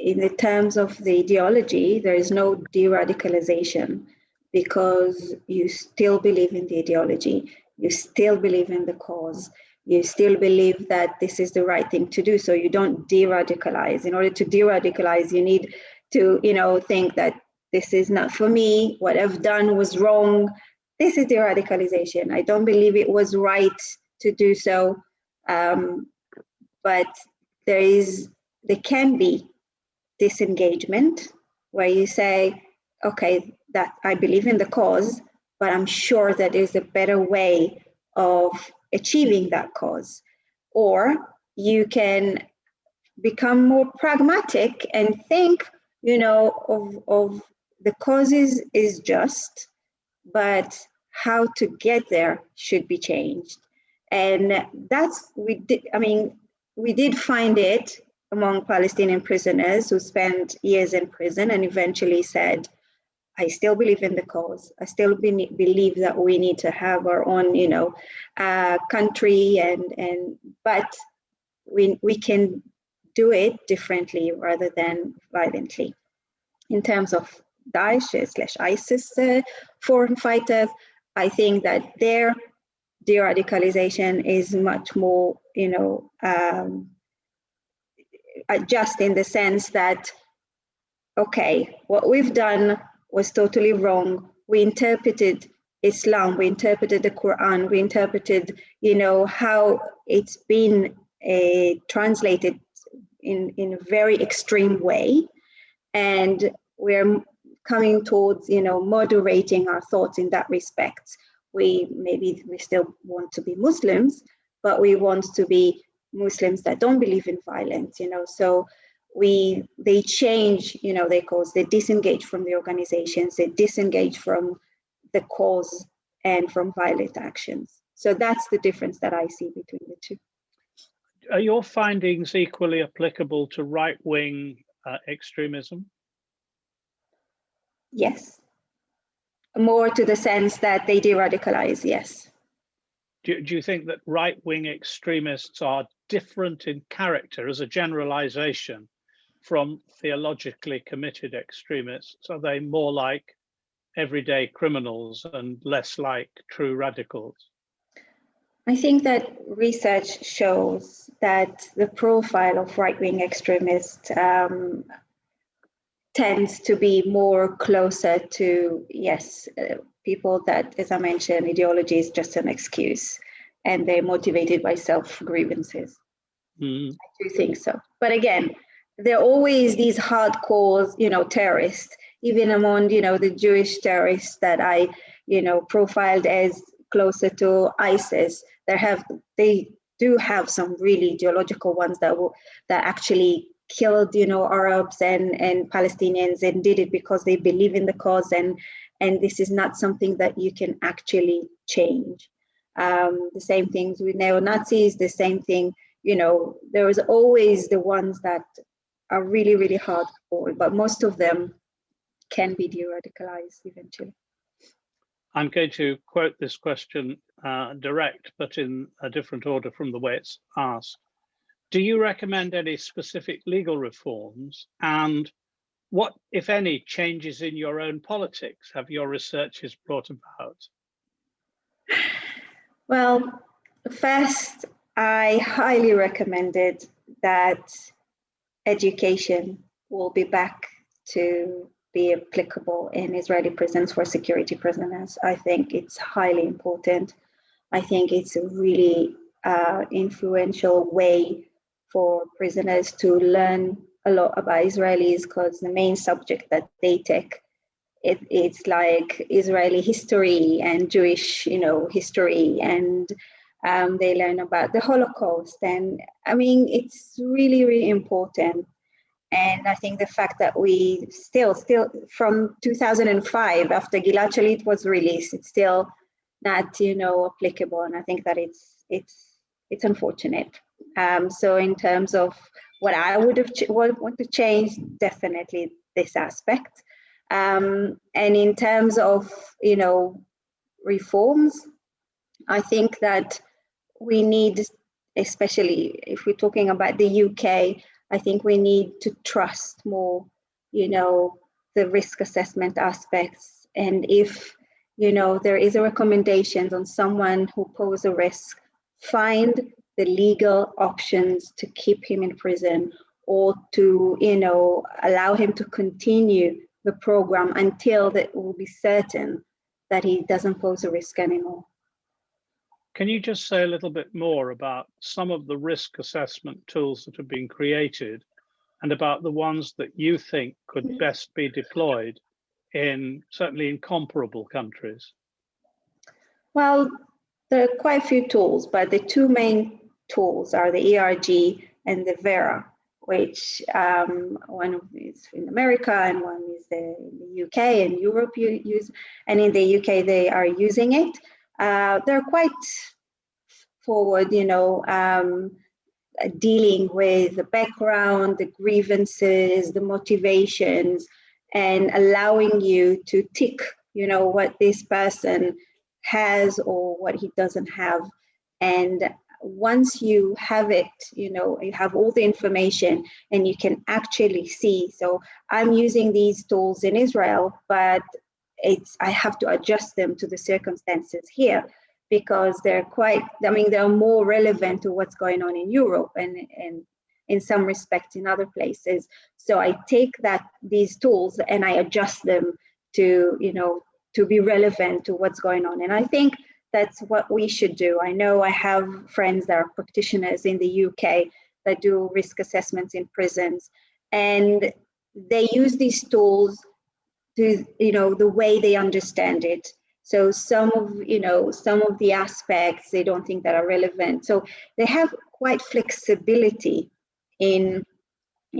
Speaker 2: the terms of the ideology, there is no de-radicalization because you still believe in the ideology, you still believe in the cause, you still believe that this is the right thing to do. So you don't de-radicalize. In order to de-radicalize, you need to, think that this is not for me, what I've done was wrong. This is de-radicalization. I don't believe it was right to do so. But there can be disengagement where you say, okay, that I believe in the cause, but I'm sure that there's a better way of achieving that cause. Or you can become more pragmatic and think, of the causes is just, but how to get there should be changed. And we did find it among Palestinian prisoners who spent years in prison and eventually said, I still believe in the cause. I still believe that we need to have our own, country, but we can do it differently rather than violently. In terms of Daesh/ISIS foreign fighters, I think that their de-radicalization is much more, just in the sense that, okay, what we've done was totally wrong. We interpreted Islam, we interpreted the Quran, we interpreted, how it's been translated in a very extreme way. And we're coming towards, moderating our thoughts in that respect. We still want to be Muslims, but we want to be Muslims that don't believe in violence, so they change, their cause, they disengage from the organizations, they disengage from the cause and from violent actions. So that's the difference that I see between the two.
Speaker 1: Are your findings equally applicable to right-wing extremism?
Speaker 2: Yes. More to the sense that they de-radicalize, yes.
Speaker 1: Do you think that right-wing extremists are different in character as a generalization from theologically committed extremists? Are they more like everyday criminals and less like true radicals?
Speaker 2: I think that research shows that the profile of right-wing extremists tends to be more closer to, yes, people that, as I mentioned, ideology is just an excuse and they're motivated by self-grievances. I do think so. But again, there are always these hardcore, terrorists, even among, the Jewish terrorists that I, profiled as closer to ISIS. They do have some really ideological ones that actually killed, Arabs and Palestinians, and did it because they believe in the cause, and this is not something that you can actually change. The same things with neo-Nazis, the same thing, there is always the ones that are really, really hardcore, but most of them can be de-radicalized eventually.
Speaker 1: I'm going to quote this question direct, but in a different order from the way it's asked. Do you recommend any specific legal reforms, and what, if any, changes in your own politics have your researchers brought about?
Speaker 2: Well, first, I highly recommended that education will be back to be applicable in Israeli prisons for security prisoners. I think it's highly important. I think it's a really influential way for prisoners to learn a lot about Israelis, because the main subject that they take, it's like Israeli history and Jewish, history, and they learn about the Holocaust. And I mean, it's really, really important. And I think the fact that we still from 2005, after Gilad Shalit was released, it's still not, applicable. And I think that it's unfortunate. So in terms of what I would have want to change, definitely this aspect. And in terms of, reforms, I think that we need, especially if we're talking about the UK, I think we need to trust more, the risk assessment aspects. And if, there is a recommendation on someone who poses a risk, find the legal options to keep him in prison, or to, allow him to continue the program until it will be certain that he doesn't pose a risk anymore.
Speaker 1: Can you just say a little bit more about some of the risk assessment tools that have been created, and about the ones that you think could best be deployed certainly in comparable countries? Well,
Speaker 2: there are quite a few tools, but the two main tools are the ERG and the Vera, which one is in America and one is in the UK and Europe use, and in the UK they are using it. They're quite forward, dealing with the background, the grievances, the motivations, and allowing you to tick, what this person has or what he doesn't have. And once you have it, you have all the information and you can actually see. So I'm using these tools in Israel, but I have to adjust them to the circumstances here, because they're more relevant to what's going on in Europe and in some respects in other places. So I take these tools and I adjust them to be relevant to what's going on. And I think that's what we should do. I know I have friends that are practitioners in the UK that do risk assessments in prisons, and they use these tools to, the way they understand it. So some of the aspects they don't think that are relevant. So they have quite flexibility in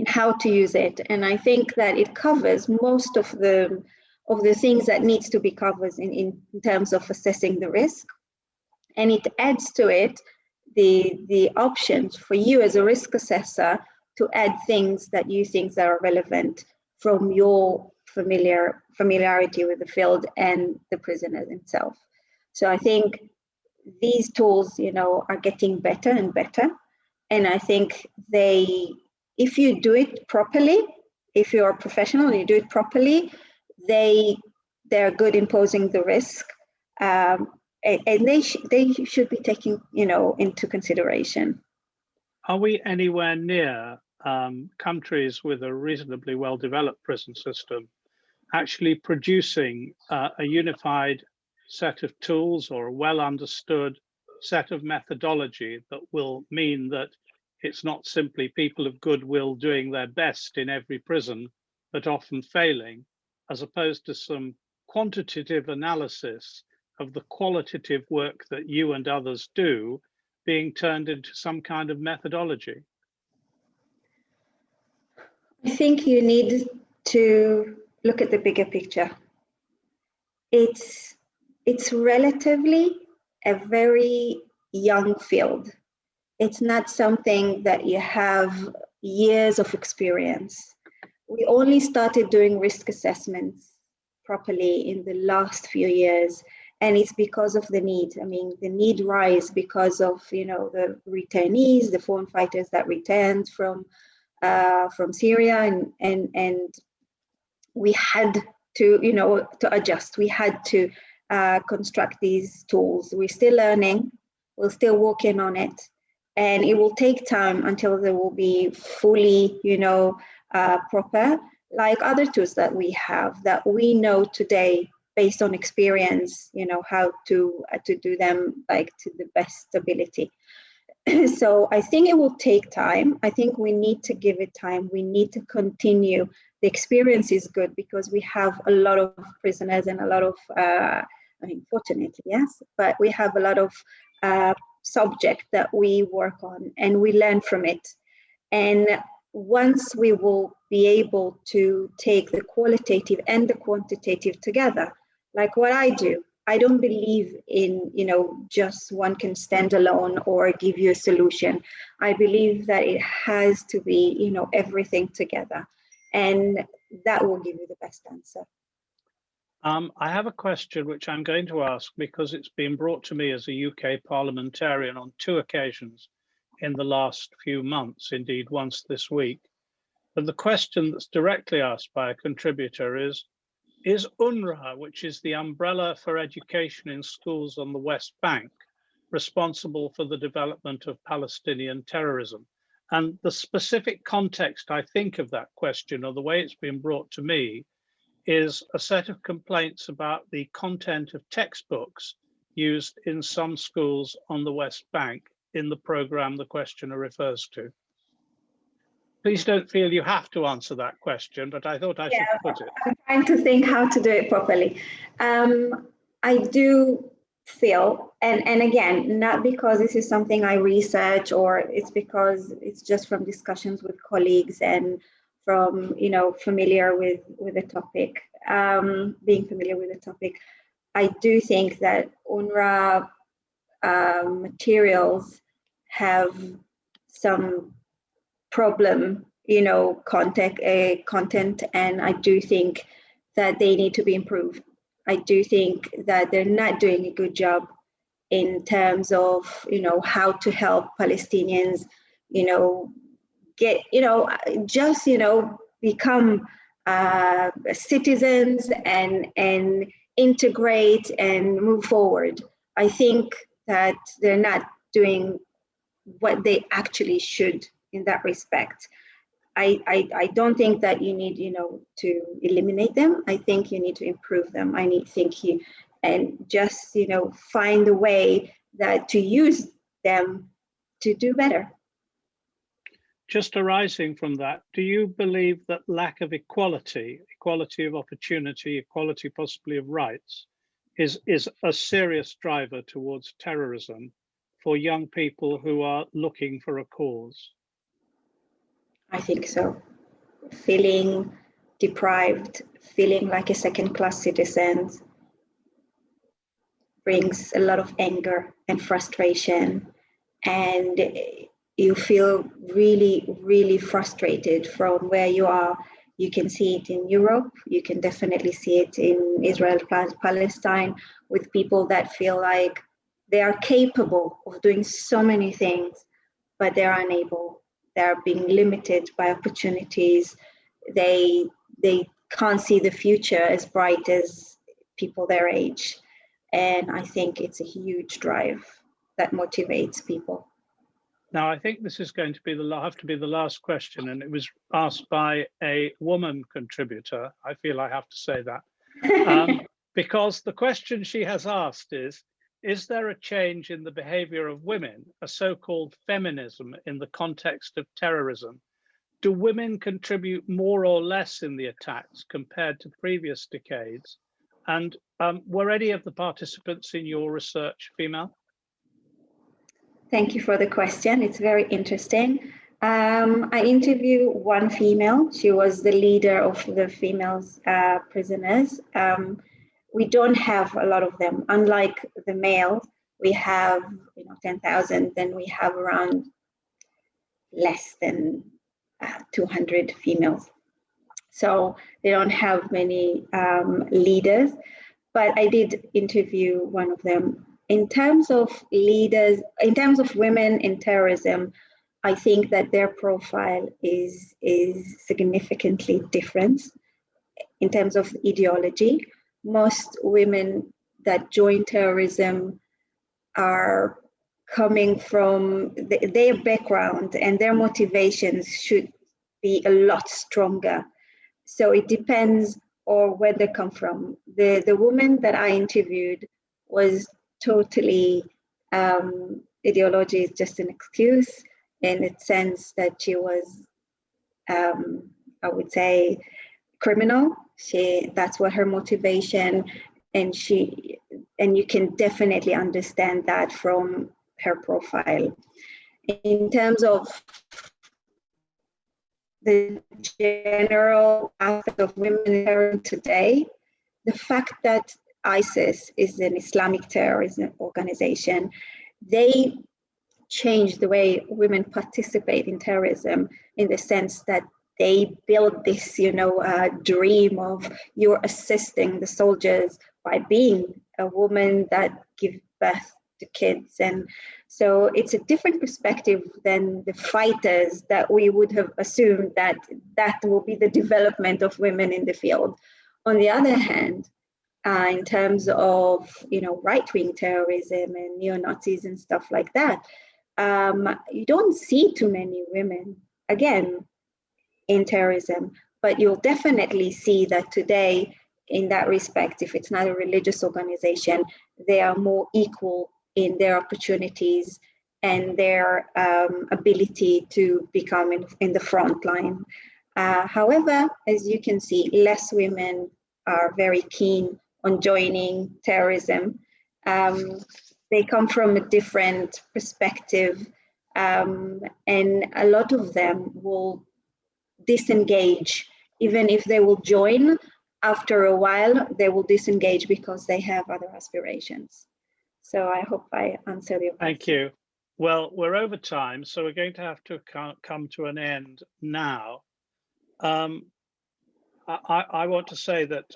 Speaker 2: how to use it. And I think that it covers most of the things that needs to be covered in terms of assessing the risk. And it adds to it the options for you as a risk assessor to add things that you think that are relevant from your familiarity with the field and the prisoner himself. So I think these tools, are getting better and better. And I think if you do it properly, if you're a professional and you do it properly, they they're good in posing the risk, and they should be taken, into consideration.
Speaker 1: Are we anywhere near countries with a reasonably well-developed prison system actually producing a unified set of tools or a well-understood set of methodology that will mean that it's not simply people of goodwill doing their best in every prison, but often failing, as opposed to some quantitative analysis of the qualitative work that you and others do being turned into some kind of methodology?
Speaker 2: I think you need to look at the bigger picture. It's relatively a very young field. It's not something that you have years of experience. We only started doing risk assessments properly in the last few years, and it's because of the need. I mean, the need rise because of the returnees, the foreign fighters that returned from Syria, and we had to to adjust. We had to construct these tools. We're still learning. We're still working on it, and it will take time until they will be fully proper, like other tools that we have, that we know today based on experience, how to do them like to the best ability. So I think it will take time. I think we need to give it time. We need to continue. The experience is good because we have a lot of prisoners and a lot of, fortunately, yes, but we have a lot of subject that we work on and we learn from it. And once we will be able to take the qualitative and the quantitative together, like what I do, I don't believe in, just one can stand alone or give you a solution. I believe that it has to be, everything together, and that will give you the best answer.
Speaker 1: I have a question which I'm going to ask because it's been brought to me as a UK parliamentarian on 2 occasions in the last few months, indeed once this week. But the question that's directly asked by a contributor is UNRWA, which is the umbrella for education in schools on the West Bank, responsible for the development of Palestinian terrorism? And the specific context, I think, of that question, or the way it's been brought to me, is a set of complaints about the content of textbooks used in some schools on the West Bank in the program the questioner refers to. Please don't feel you have to answer that question, but I thought I should put it.
Speaker 2: I'm trying to think how to do it properly. I do feel, and again, not because this is something I research, or it's because it's just from discussions with colleagues and from, familiar with the topic, being familiar with the topic. I do think that UNRWA materials have some problem, content, and I do think that they need to be improved. I do think that they're not doing a good job in terms of, how to help Palestinians, get, just, become citizens and integrate and move forward. I think that they're not doing what they actually should in that respect. I don't think that you need, to eliminate them. I think you need to improve them. And just, find a way that to use them to do better.
Speaker 1: Just arising from that, do you believe that lack of equality of opportunity, equality possibly of rights, is a serious driver towards terrorism for young people who are looking for a cause?
Speaker 2: I think so. Feeling deprived, feeling like a second-class citizen brings a lot of anger and frustration, and you feel really, really frustrated from where you are. You can see it in Europe. You can definitely see it in Israel, Palestine, with people that feel like they are capable of doing so many things, but they're unable. They're being limited by opportunities. They can't see the future as bright as people their age. And I think it's a huge drive that motivates people.
Speaker 1: Now, I think this is going to be have to be the last question, and it was asked by a woman contributor. I feel I have to say that. Because the question she has asked is there a change in the behavior of women, a so-called feminism in the context of terrorism? Do women contribute more or less in the attacks compared to previous decades? And were any of the participants in your research female?
Speaker 2: Thank you for the question. It's very interesting. I interviewed one female. She was the leader of the female prisoners. We don't have a lot of them. Unlike the males, we have 10,000, then we have around less than 200 females. So they don't have many leaders, but I did interview one of them. In terms of leaders, in terms of women in terrorism, I think that their profile is significantly different in terms of ideology. Most women that join terrorism are coming from their background, and their motivations should be a lot stronger. So it depends on where they come from. The woman that I interviewed was totally, ideology is just an excuse, in the sense that she was, I would say, criminal. That's what her motivation, and you can definitely understand that from her profile. In terms of the general aspect of women today, the fact that ISIS is an Islamic terrorism organization, they changed the way women participate in terrorism, in the sense that they build this, dream of you're assisting the soldiers by being a woman that gives birth to kids. And so it's a different perspective than the fighters that we would have assumed that will be the development of women in the field. On the other hand, in terms of right-wing terrorism and neo-Nazis and stuff like that, you don't see too many women, again, in terrorism, but you'll definitely see that today, in that respect, if it's not a religious organization, they are more equal in their opportunities and their ability to become in the front line. However, as you can see, less women are very keen on joining terrorism. They come from a different perspective, and a lot of them will disengage. Even if they will join, after a while, they will disengage because they have other aspirations. So I hope I answered your question.
Speaker 1: Thank you. Well, we're over time, so we're going to have to come to an end now. I want to say that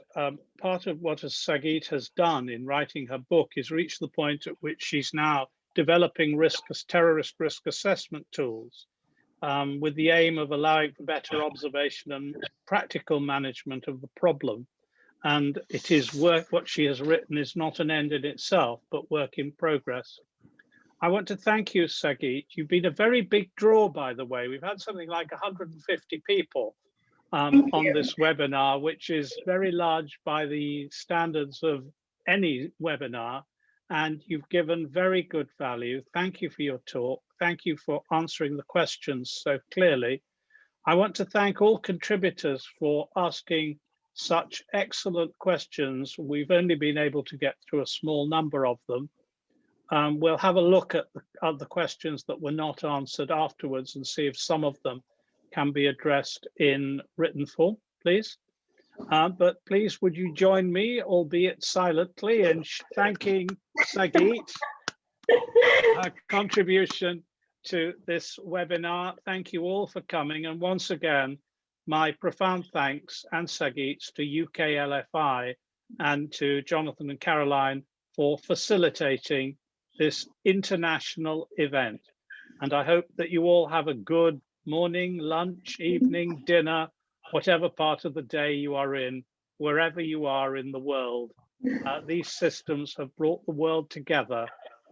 Speaker 1: part of what Sagit has done in writing her book is reach the point at which she's now developing terrorist risk assessment tools with the aim of allowing for better observation and practical management of the problem. And it is work, what she has written is not an end in itself, but work in progress. I want to thank you, Sagit. You've been a very big draw, by the way. We've had something like 150 people on this webinar, which is very large by the standards of any webinar. And you've given very good value. Thank you for your talk. Thank you for answering the questions so clearly. I want to thank all contributors for asking such excellent questions. We've only been able to get through a small number of them. We'll have a look at the questions that were not answered afterwards and see if some of them can be addressed in written form, please. But please, would you join me, albeit silently, in thanking Sagit, her contribution to this webinar. Thank you all for coming. And once again, my profound thanks and Sagit's to UKLFI and to Jonathan and Caroline for facilitating this international event. And I hope that you all have a good morning, lunch, evening, dinner, whatever part of the day you are in, wherever you are in the world. These systems have brought the world together,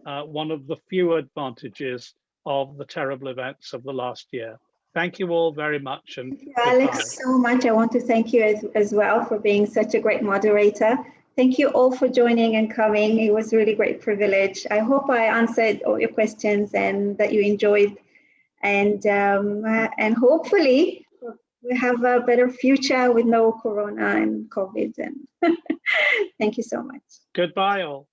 Speaker 1: one of the few advantages of the terrible events of the last year. Thank you all very much, and
Speaker 2: Thank you,
Speaker 1: goodbye.
Speaker 2: Alex, so much. I want to thank you as well for being such a great moderator. Thank you all for joining and coming. It was really great privilege. I hope I answered all your questions and that you enjoyed. And hopefully we have a better future with no corona and COVID. And thank you so much.
Speaker 1: Goodbye all.